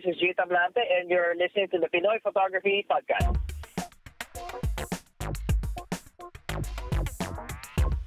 This is Jay Tablante, and you're listening to the Pinoy Photography Podcast.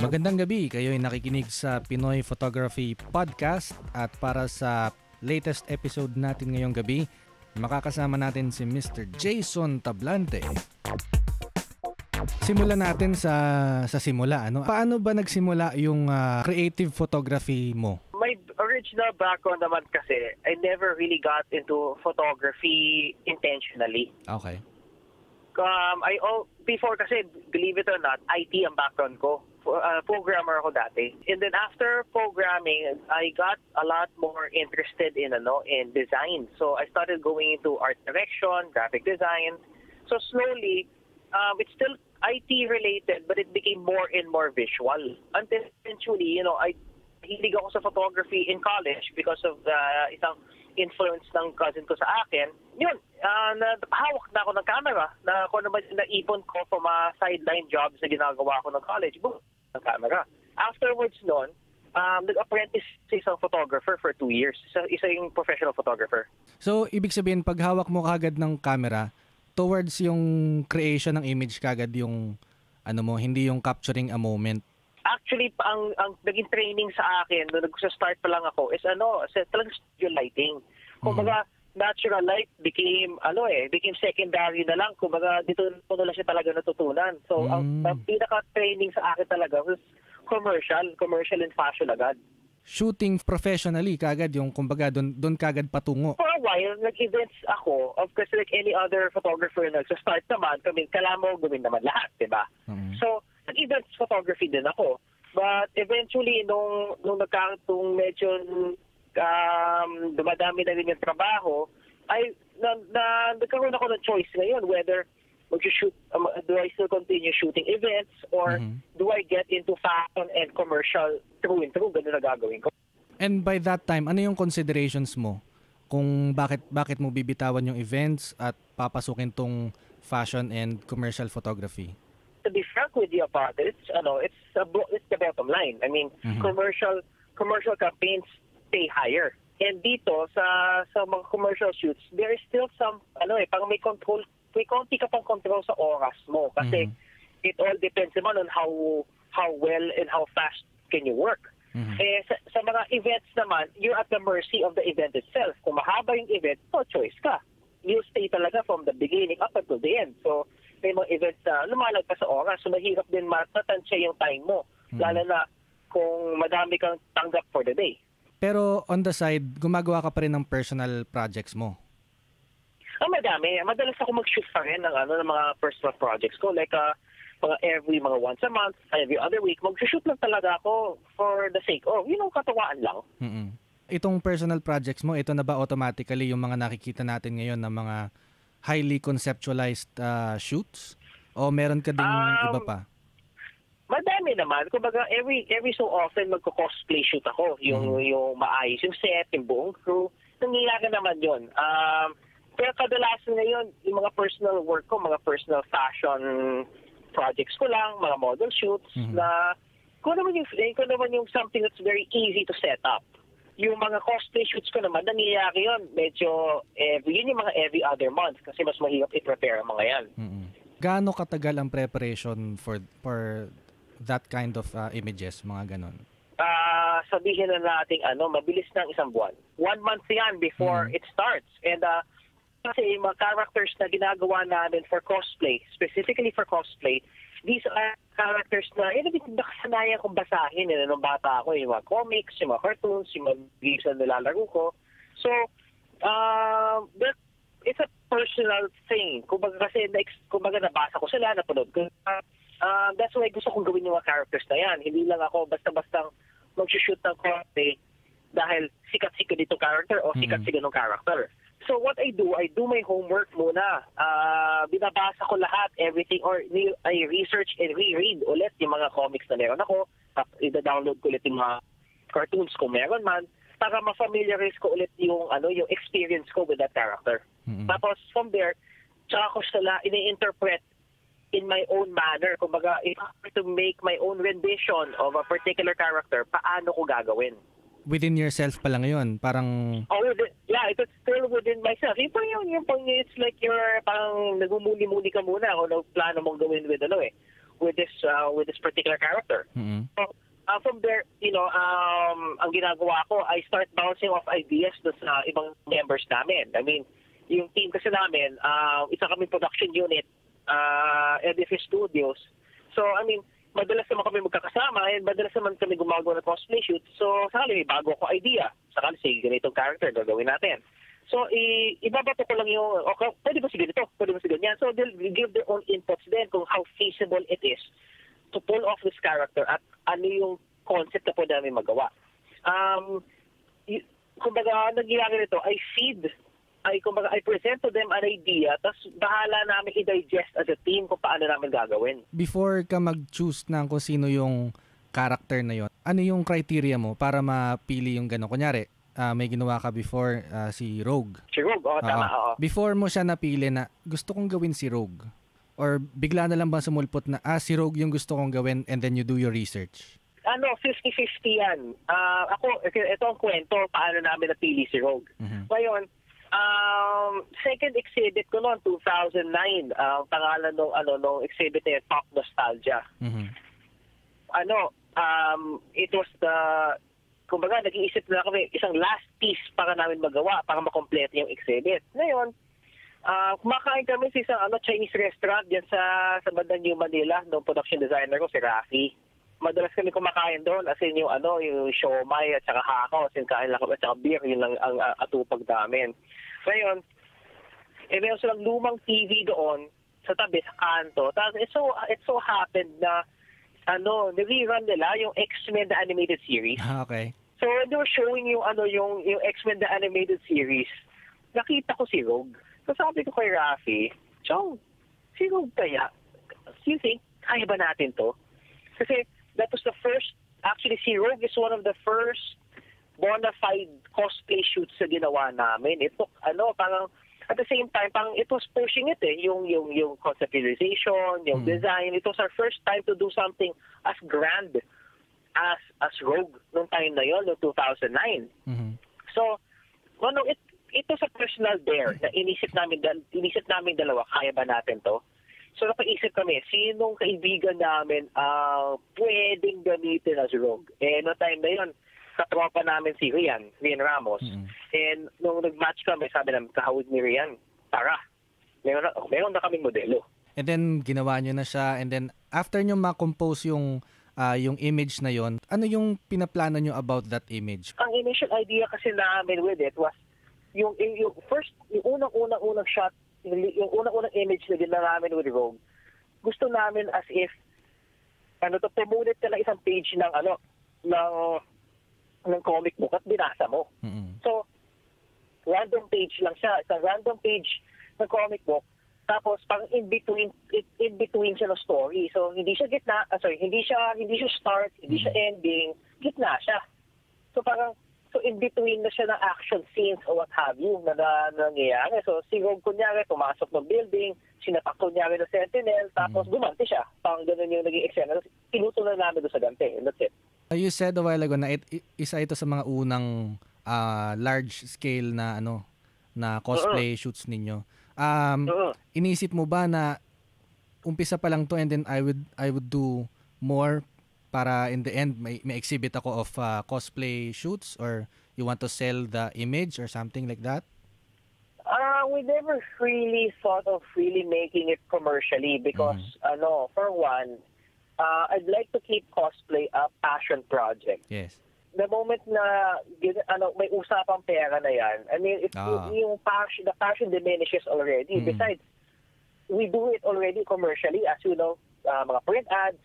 Magandang gabi, kayo'y nakikinig sa Pinoy Photography Podcast at para sa latest episode natin ngayong gabi, makakasama natin si Mr. Jason Tablante. Simulan natin sa simula. Paano ba nagsimula yung creative photography mo? My original background naman kasi, I never really got into photography intentionally. Okay. Before kasi, believe it or not, IT ang background ko. Programmer ako dati. And then after programming, I got a lot more interested in design. So I started going into art direction, graphic design. So slowly, it's still IT related, but it became more and more visual. Until eventually, hilig ako sa photography in college because of the isang influence ng cousin ko sa akin. Yun, hawak na ako ng camera. Na ako naman naipon ko from mga sideline jobs na ginagawa ko ng college. Boom, ng camera. Afterwards nun, nag-apprentice sa isang photographer for 2 years. Isa yung professional photographer. So, ibig sabihin, pag hawak mo kagad ng camera, towards yung creation ng image kagad yung, hindi yung capturing a moment. Actually, ang naging training sa akin, nung nag-start pa lang ako, is talagang studio lighting. Kumbaga, natural light became secondary na lang. Kumbaga, dito ko na lang siya talaga natutunan. So, ang pinaka-training sa akin talaga was commercial and fashion agad. Shooting professionally kagad yung kumbaga doon kagad patungo. For a while, nag-events ako. Of course, like any other photographer, nag-start naman, kailangan mo gawin naman lahat, diba? So, nag-events photography din ako. But eventually, nung medyo dumadami na rin yung trabaho, nagkaroon ako ng choice ngayon whether mag-shoot, do I still continue shooting events or do I get into fashion and commercial through and through? Ganun na gagawin ko. And by that time, ano yung considerations mo? Kung bakit mo bibitawan yung events at papasukin tong fashion and commercial photography? To be frank with you about it, it's the bottom line. I mean, commercial campaigns pay higher. And dito sa mga commercial shoots, there is still some pang may konti ka pang control sa oras mo kasi it all depends naman on how well and how fast can you work. Sa mga events naman, you're at the mercy of the event itself. Kung mahaba yung event, no choice ka. You stay talaga from the beginning up until the end. So, may mga events na lumalag ka sa oras, so mahirap din matansya yung time mo. Lalo na kung madami kang tanggap for the day. Pero on the side, gumagawa ka pa rin ng personal projects mo? Madami. Madalas ako mag-shoot pa rin ng mga personal projects ko. Like, mga once a month, every other week, mag-shoot lang talaga ako for the sake of, katuwaan lang. Itong personal projects mo, ito na ba automatically yung mga nakikita natin ngayon na mga highly conceptualized shoots? O meron ka ding iba pa? Madami naman. Kumbaga, every so often magko-cosplay shoot ako. Yung maayos yung set, yung buong crew. Nangyayari naman yun. Pero kadalasan ngayon, yung mga personal work ko, mga personal fashion projects ko lang, mga model shoots, na kung naman yung something that's very easy to set up. Yung mga cosplay shoots ko naman, nangyayari yun. Medyo, yun yung mga every other month kasi mas mahirap i-prepare ang mga yan. Gaano katagal ang preparation for that kind of images, mga ganon? Sabihin na natin, mabilis ng isang buwan. 1 month yan before it starts. And kasi mga characters na ginagawa namin for cosplay, specifically for cosplay, these are characters na nakasanayan kong basahin nung bata ako, yung mga comics, yung mga cartoons, yung mga games na nilalaro ko. So, it's a personal thing. Kumbaga nabasa ko sila, napanood ko. That's why gusto kong gawin yung mga characters na yan. Hindi lang ako basta-bastang mag-shoot ng cosplay dahil sikat-sikat dito character o sikat-sikat ng character. So what I do my homework muna. Binabasa ko lahat, everything, or I research and reread ulit yung mga comics na meron ako. I-download ko ulit yung mga cartoons kung meron man para ma-familiarize ko ulit yung experience ko with that character. Tapos from there, tsaka ko sila ini-interpret in my own manner. Kumbaga, if I were to make my own rendition of a particular character, paano ko gagawin? within yourself pa lang yun. Parang... It was still within myself. Yung pang it's like you're parang nagmumuli-muli ka muna kung plano mong gawin with this particular character. Mm-hmm. So, from there, ang ginagawa ko, I start bouncing off ideas sa ibang members namin. I mean, yung team kasi namin, isa kaming production unit, Edifice Studios. So, I mean, madalas naman kami magkakasama and madalas naman kami gumagawa ng cosplay shoot. So, sakali may bago ko idea. Sakali, sige, ganitong character, gagawin natin. So, ibabato ko lang yung, okay, pwede ba si ganito? Pwede ba si ganyan? So, they'll give their own inputs then kung how feasible it is to pull off this character at ano yung concept na pwede namin magawa. Kumbaga, nangyayari nito, I present to them an idea, tapos bahala namin i-digest as a team kung paano namin gagawin. Before ka mag-choose ng kung sino yung character na yon, ano yung criteria mo para mapili yung gano'n? Kunyari, may ginawa ka before si Rogue. Si Rogue, tama. Oo. Before mo siya napili na gusto kong gawin si Rogue, or bigla na lang ba sumulpot na si Rogue yung gusto kong gawin and then you do your research? 50-50 yan. Ito ang kwento paano namin napili si Rogue. Mm-hmm. Ngayon, second exhibit ko noon 2009, pangalan nung exhibit na yun, Pop Nostalgia. Mm-hmm. It was kumbaga nag-iisip na kami isang last piece para namin magawa para makompleto yung exhibit. Ngayon, kumakain kami sa isang Chinese restaurant diyan sa bandang New Manila, nung production designer ko si Rafi. Madalas kami kumakain doon as in yung siomai at saka hako, as in kain lang kami at saka beer, yun lang ang atupag namin. Ngayon, meron silang lumang TV doon sa tabi, sa kanto. Tapos it so happened na nirerun nila yung X-Men the Animated Series. Okay. So when they were showing yung X-Men the Animated Series, nakita ko si Rogue. So sabi ko kay Rafi, Chong, si Rogue kaya? Do you think kaya ba natin to? Kasi that was the first, actually si Rogue is one of the first bona fide cosplay shoots na ginawa namin. It took, parang, at the same time, parang it was pushing it yung conceptualization, yung design. It was our first time to do something as grand as Rogue nung time na yon, noong 2009. Mm-hmm. So, it was a personal dare na inisip namin dalawa, kaya ba natin to? So napaisip kami, sinong kaibigan namin pwedeng gamitin as Rogue? Noong time na yon, katropa namin si Rian Ramos. Mm-hmm. And nung nag-match kami, sabi namin, kahawig ni Rian, tara, meron na kaming modelo. And then, ginawa nyo na siya. And then, after nyo ma-compose yung image na yon, ano yung pinaplano nyo about that image? Ang initial idea kasi namin with it was, yung unang shot, yung unang image na ginawa namin with Rogue, gusto namin as if, pumunit ka na isang page ng comic book at binasa mo. Mm-hmm. So, random page lang siya. It's a random page ng comic book. Tapos, parang in between siya ng story. So, hindi siya hindi siya start, hindi siya ending, gitna siya. So, in between na siya ng action scenes or what have you na nangyayari. So, si Rogue kunyari, pumasok ng building, sinapak kunyari ng Sentinel, tapos gumanti siya. Parang ganun yung naging eksena. Tinutunan namin doon sa ganti. And that's it. You said a while ago na isa ito sa mga unang large scale na cosplay shoots ninyo. Inisip mo ba na umpisa pa lang to and then I would do more para in the end may exhibit ako of cosplay shoots, or you want to sell the image or something like that? We never really thought of really making it commercially because for one, I'd like to keep cosplay a passion project. Yes. The moment na may usapang pera na yan, I mean, the passion diminishes already. Besides, we do it already commercially, as you know, mga print ads,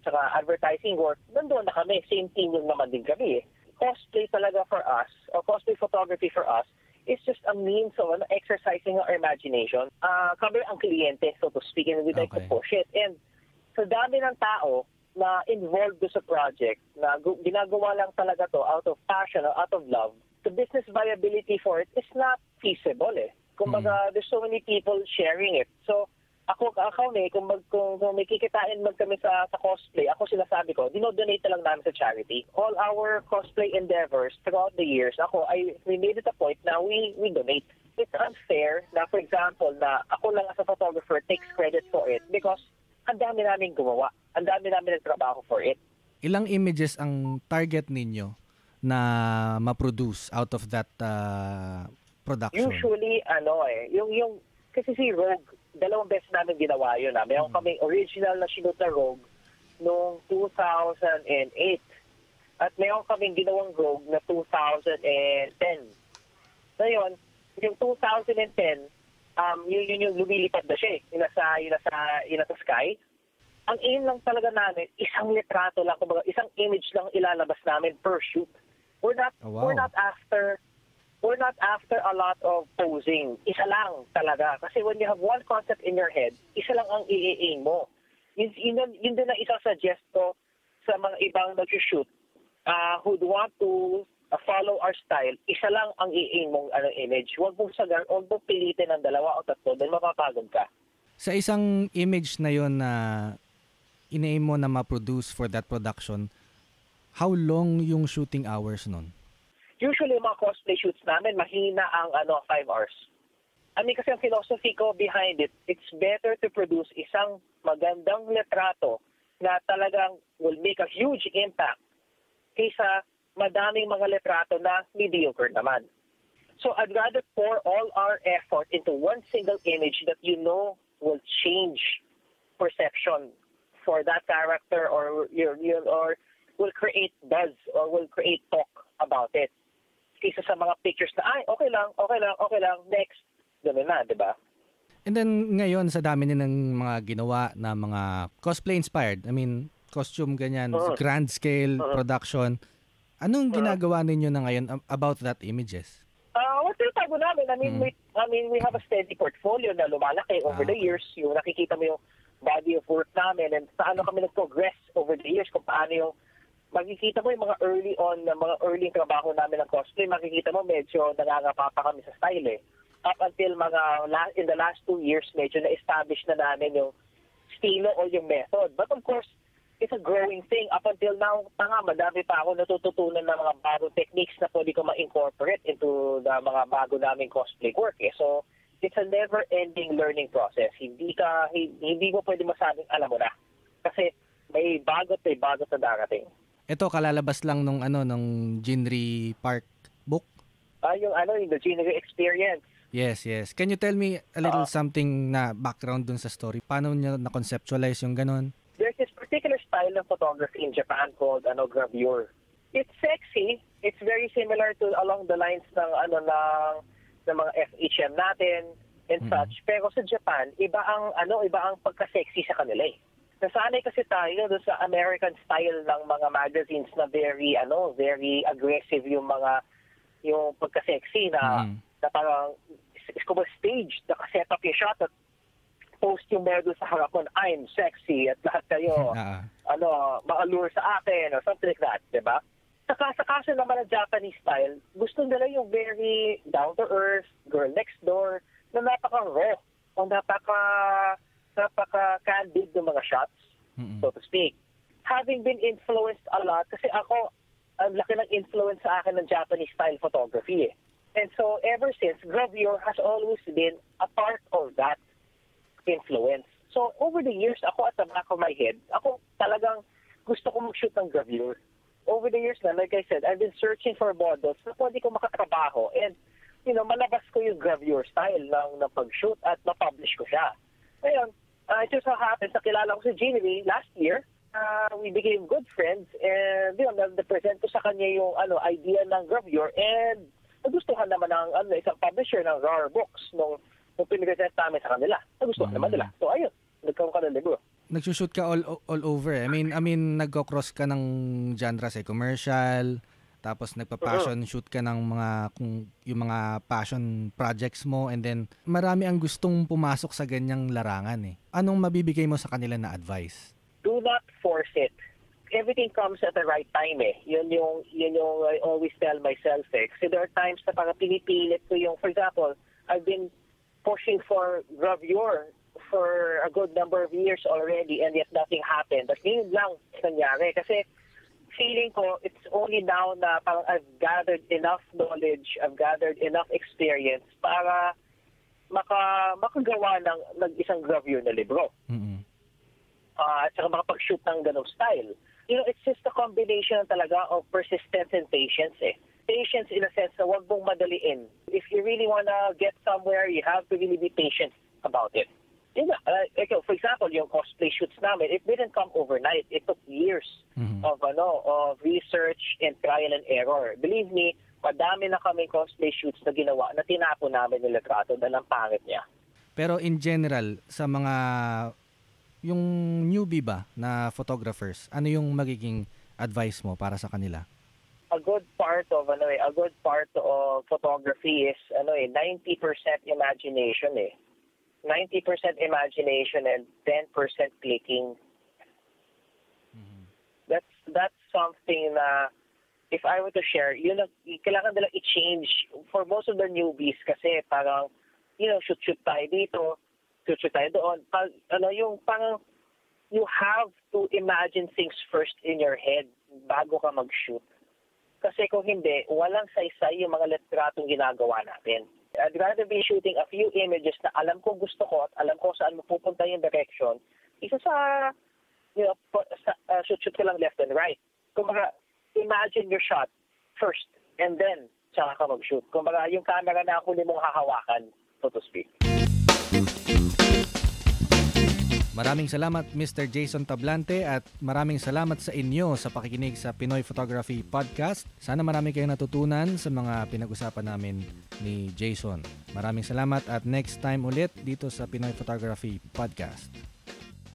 tsaka advertising work, nandoon na kami, same team yung naman din kami. Cosplay talaga for us, or cosplay photography for us, is just a means of exercising our imagination. Kami ang kliyente, so to speak, and we'd like to push it. And sa dami ng tao na involved sa project, na ginagawa lang talaga to out of passion or out of love, the business viability for it is not feasible. Kumbaga, there's so many people sharing it. So, Kung may kikitain man kami sa cosplay, ako sinasabi ko, dinodonate na lang namin sa charity. All our cosplay endeavors throughout the years, we made it a point na we donate. It's unfair na, for example, na ako lang as a photographer takes credit for it because ang dami namin gumawa. Ang dami namin nagtrabaho for it. Ilang images ang target ninyo na ma-produce out of that production? Usually, kasi si Rogue, 2 beses namin ginawa yun. Mayroon kaming original na shoot na Rogue noong 2008. At mayroon kaming ginawang Rogue na 2010. Ngayon, yung 2010, yun yung lumilipad na siya Yung nasa sky. Ang aim lang talaga namin, isang litrato lang, isang image lang ilalabas namin per shoot. We're not after a lot of posing. Isa lang talaga. Kasi when you have one concept in your head, isa lang ang i-aim mo. Yun din na isasuggest ko sa mga ibang nag-shoot who'd want to follow our style. Isa lang ang i-aim mong image. Huwag mong pilitin ng 2 o 3 dahil mapapagod ka. Sa isang image na yon na ina-aim mo na ma-produce for that production, how long yung shooting hours nun? Usually, mga cosplay shoots namin, mahina ang 5 hours. Kasi ang philosophy ko behind it, it's better to produce isang magandang litrato na talagang will make a huge impact kaysa madaming mga litrato na mediocre naman. So I'd rather pour all our effort into one single image that will change perception for that character or will create buzz or will create talk about it. Kaysa sa mga pictures na, okay lang, next. Ganun na, di ba? And then ngayon, sa dami nilang mga ginawa na mga cosplay-inspired, costume ganyan, grand scale production, anong ginagawa ninyo na ngayon about that images? What tinatago namin, we have a steady portfolio na lumalaki over the years. Yung nakikita mo yung body of work namin and paano kami nag-progress over the years, kung paano yung makikita mo yung mga early trabaho namin ng cosplay, makikita mo medyo nangangapa pa kami sa style Up until in the last 2 years, medyo na-establish na namin yung estilo o yung method. But of course, it's a growing thing. Up until now, madami pa ako natututunan ng mga bagong techniques na pwede ko ma-incorporate into the mga bago naming cosplay work. So, it's a never-ending learning process. Hindi mo pwede masabing alam mo na. Kasi may bagot na darating. Ito, kalalabas lang nung Jinri Park book? Yung The Jinri Experience. Yes. Can you tell me a little something na background dun sa story? Paano niya na-conceptualize yung ganon? There's this particular style of photography in Japan called gravure. It's sexy. It's very similar to along the lines ng mga FHM natin and such. Pero sa Japan, iba ang pagka-sexy sa kanila Nasanay kasi tayo doon sa American style ng mga magazines na very aggressive yung pagka-sexy na parang stage, naka-set up yung shot at post yung medal sa harap mo, I'm sexy at lahat kayo ma-allure sa akin or something like that, diba? Sa kaso naman ng Japanese style, gusto nila yung very down-to-earth, girl next door, na napaka-raw o napaka-candid ng mga shots, so to speak. Having been influenced a lot, kasi ako, ang laki ng influence sa akin ng Japanese style photography And so ever since, gravure has always been a part of that influence. So over the years, ako at the back of my head, ako talagang gusto ko mag-shoot ng gravure. Over the years na, like I said, I've been searching for models na pwede ko makatrabaho and malabas ko yung gravure style ng pag-shoot at ma-publish ko siya. Ngayon, it just so happens, nakilala ko si Jinri last year. We became good friends and na-present ko sa kanya yung idea ng gravure and nagustuhan naman ng isang publisher ng Rare Books nung pinresent namin sa kanila. Nagustuhan naman nila. So ayun, nagkaroon ka ng libro. Nagsushoot ka all over. I mean nagko-cross ka ng genres commercial, tapos nagpa-passion shoot ka ng yung mga passion projects mo and then marami ang gustong pumasok sa ganyang larangan Anong mabibigay mo sa kanila na advice? Do not force it. Everything comes at the right time Yun yung I always tell myself Kasi there are times na parang pinipilit ko yung, for example, I've been pushing for gravure for a good number of years already and yet nothing happened. But ngayon lang nangyari. Kasi feeling ko, it's only now na parang I've gathered enough knowledge, I've gathered enough experience para makagawa ng isang gravure na libro. At saka makapag-shoot ng ganong style. It's just a combination talaga of persistence and patience eh. Patience in a sense na huwag mong madaliin. If you really wanna get somewhere, you have to really be patient about it. For example, yung cosplay shoots namin, it didn't come overnight. It took years of research and trial and error. Believe me, madami na kaming cosplay shoots na ginawa na tinapo namin yung litrato dahil ang pangit niya. Pero in general, sa mga yung newbie ba na photographers, ano yung magiging advice mo para sa kanila? A good part of photography is 90% imagination eh. 90% imagination and 10% clicking. That's something na if I were to share, kailangan nila i-change for most of the newbies kasi parang shoot tayo dito, shoot tayo doon. You have to imagine things first in your head bago ka mag-shoot. Kasi kung hindi, walang saysay yung mga litratong ginagawa natin. I'd rather be shooting a few images na alam ko gusto ko at alam ko saan mapupunta yung direction. Isa sa, shoot ka lang left and right. Kumbaga, imagine your shot first and then saka ka mag-shoot. Kumbaga, yung camera na huli mong hahawakan, so to speak. Maraming salamat Mr. Jason Tablante at maraming salamat sa inyo sa pakikinig sa Pinoy Photography Podcast. Sana marami kayong natutunan sa mga pinag-usapan namin ni Jason. Maraming salamat at next time ulit dito sa Pinoy Photography Podcast.